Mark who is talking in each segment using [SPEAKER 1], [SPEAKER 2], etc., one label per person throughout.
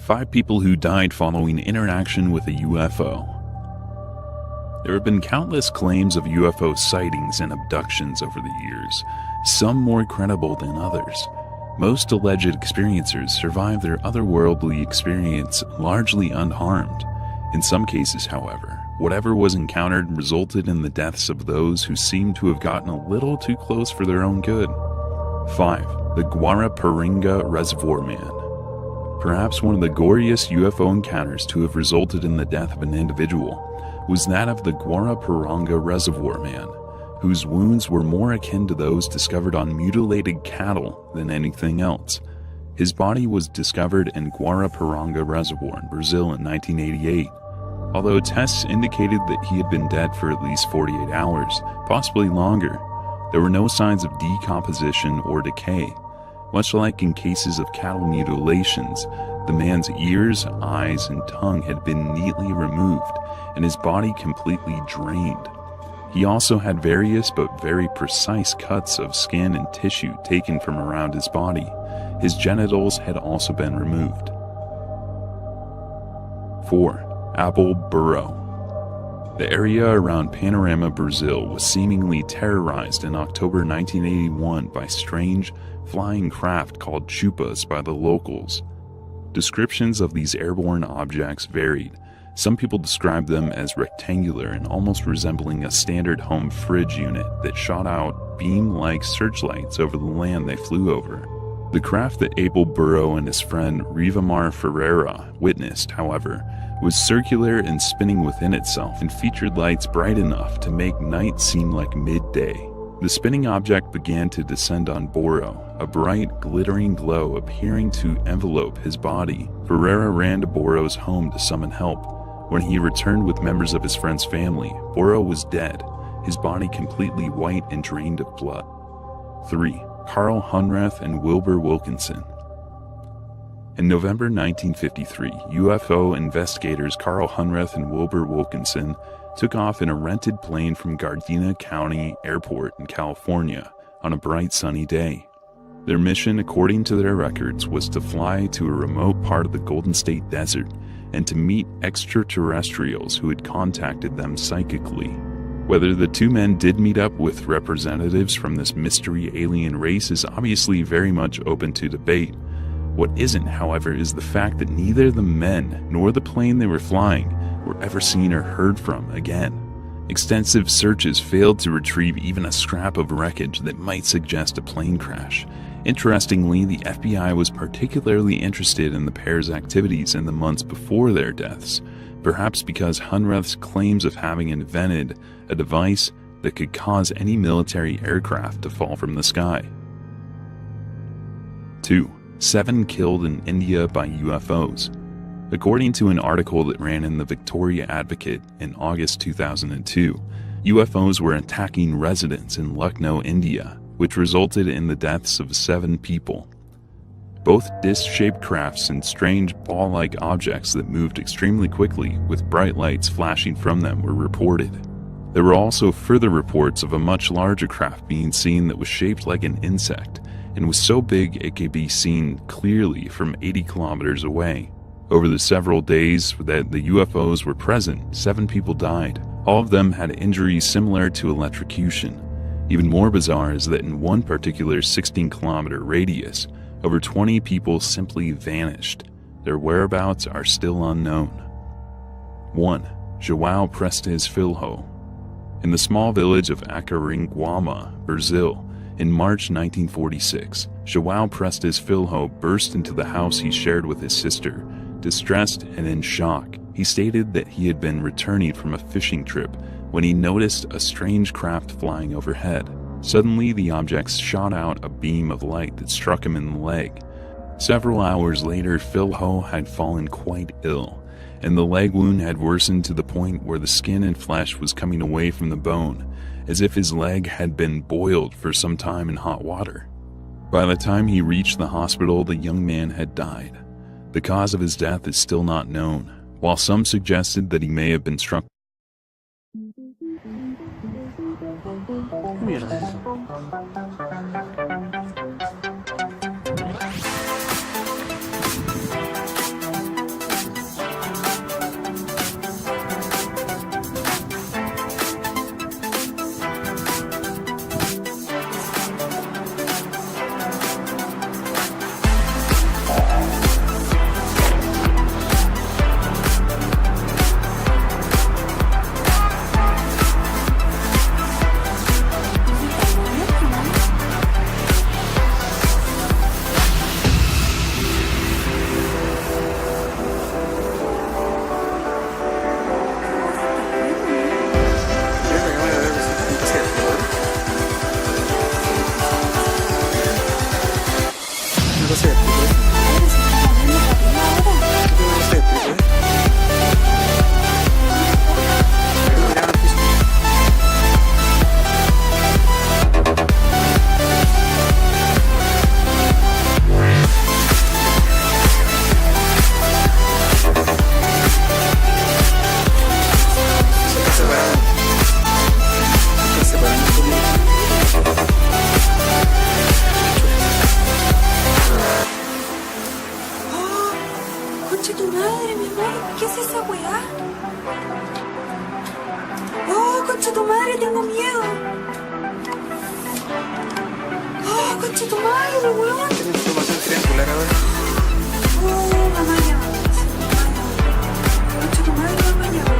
[SPEAKER 1] 5 people who died following interaction with a UFO. There have been countless claims of UFO sightings and abductions over the years, some more credible than others. Most alleged experiencers survive their otherworldly experience largely unharmed. In some cases, however, whatever was encountered resulted in the deaths of those who seemed to have gotten a little too close for their own good. 5. The Guaraparinga Reservoir Man. Perhaps one of the goriest UFO encounters to have resulted in the death of an individual was that of the Guaraparinga Reservoir Man, whose wounds were more akin to those discovered on mutilated cattle than anything else. His body was discovered in Guaraparinga Reservoir in Brazil in 1988. Although tests indicated that he had been dead for at least 48 hours, possibly longer, there were no signs of decomposition or decay. Much like in cases of cattle mutilations, the man's ears, eyes, and tongue had been neatly removed, and his body completely drained. He also had various but very precise cuts of skin and tissue taken from around his body. His genitals had also been removed. 4. Apple Burrow. The area around Panorama, Brazil was seemingly terrorized in October 1981 by strange, flying craft called chupas by the locals. Descriptions of these airborne objects varied. Some people described them as rectangular and almost resembling a standard home fridge unit that shot out beam-like searchlights over the land they flew over. The craft that Abel Burrow and his friend Rivamar Ferreira witnessed, however, was circular and spinning within itself and featured lights bright enough to make night seem like midday. The spinning object began to descend on Burrow, a bright, glittering glow appearing to envelope his body. Ferreira ran to Burrow's home to summon help. When he returned with members of his friend's family, Burrow was dead, his body completely white and drained of blood. 3. Carl Hunrath and Wilbur Wilkinson. In November 1953, UFO investigators Carl Hunrath and Wilbur Wilkinson took off in a rented plane from Gardena County Airport in California on a bright sunny day. Their mission, according to their records, was to fly to a remote part of the Golden State Desert and to meet extraterrestrials who had contacted them psychically. Whether the two men did meet up with representatives from this mystery alien race is obviously very much open to debate. What isn't, however, is the fact that neither the men nor the plane they were flying were ever seen or heard from again. Extensive searches failed to retrieve even a scrap of wreckage that might suggest a plane crash. Interestingly, the FBI was particularly interested in the pair's activities in the months before their deaths, perhaps because Hunrath's claims of having invented a device that could cause any military aircraft to fall from the sky. 2. 7 killed in India by UFOs. According to an article that ran in the Victoria Advocate in August 2002, UFOs were attacking residents in Lucknow, India, which resulted in the deaths of 7 people. Both disc-shaped crafts and strange ball-like objects that moved extremely quickly with bright lights flashing from them were reported. There were also further reports of a much larger craft being seen that was shaped like an insect and was so big it could be seen clearly from 80 kilometers away. Over the several days that the UFOs were present, 7 people died. All of them had injuries similar to electrocution. Even more bizarre is that in one particular 16-kilometer radius, over 20 people simply vanished. Their whereabouts are still unknown. 1. João Prestes Filho. In the small village of Acaringuama, Brazil, in March 1946, João Prestes Filho burst into the house he shared with his sister. Distressed and in shock, he stated that he had been returning from a fishing trip when he noticed a strange craft flying overhead. Suddenly, the object shot out a beam of light that struck him in the leg. Several hours later, Filho had fallen quite ill, and the leg wound had worsened to the point where the skin and flesh was coming away from the bone, as if his leg had been boiled for some time in hot water. By the time he reached the hospital, the young man had died. The cause of his death is still not known, while some suggested that he may have been struck.
[SPEAKER 2] Mierda es eso. cosa eléctrico, ¿eh?
[SPEAKER 3] Madre, se está moviendo para arriba ahora.
[SPEAKER 2] ¿Qué te parece eléctrico, eh? Pero mira al piso. Se está separando. Se está separando un poquito.
[SPEAKER 3] ¡Oh! ¡Concha tu madre, mi amor! ¿Qué es esa weá? ¡Oh, concha tu madre! ¡Tengo miedo! ¡Oh, concha tu madre, weón!
[SPEAKER 2] Tiene información triangular ahora.
[SPEAKER 3] ¡Oh, mamá llama! ¡Concha tu madre, mamá llama!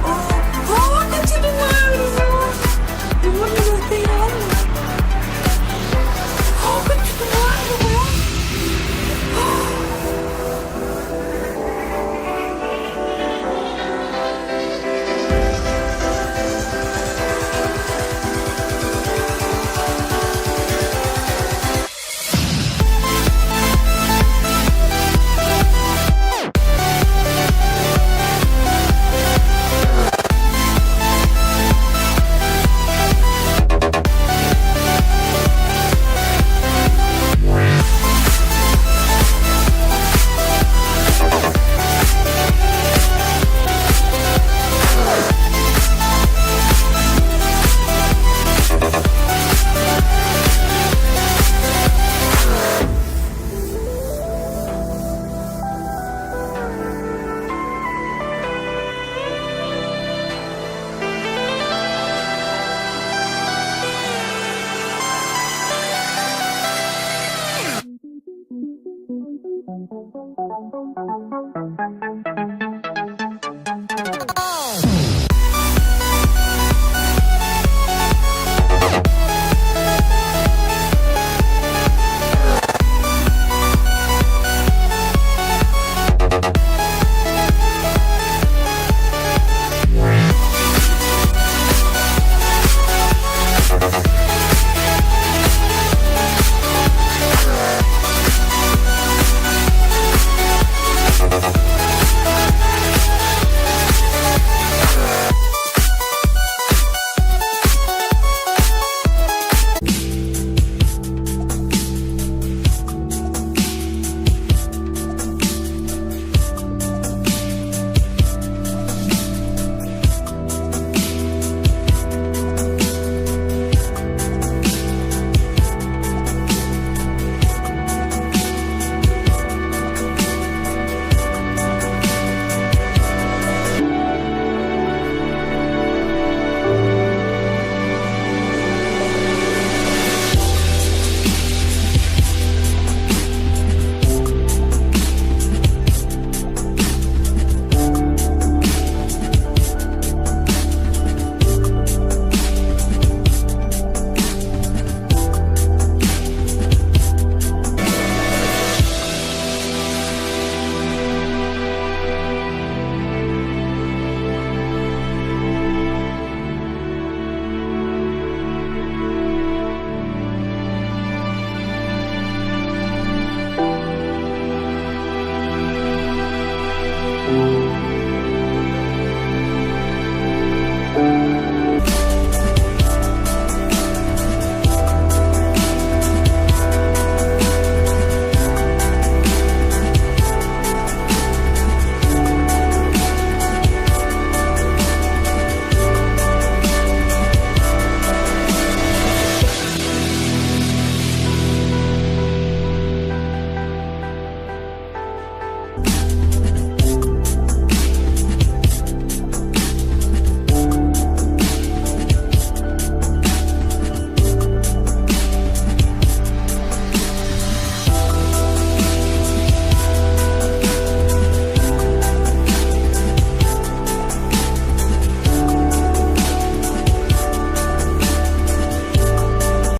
[SPEAKER 3] ¡Oh! ¡Oh, concha tu madre, weón! Mi amor, me lo está grabando. ¡Oh, concha tu madre, weón!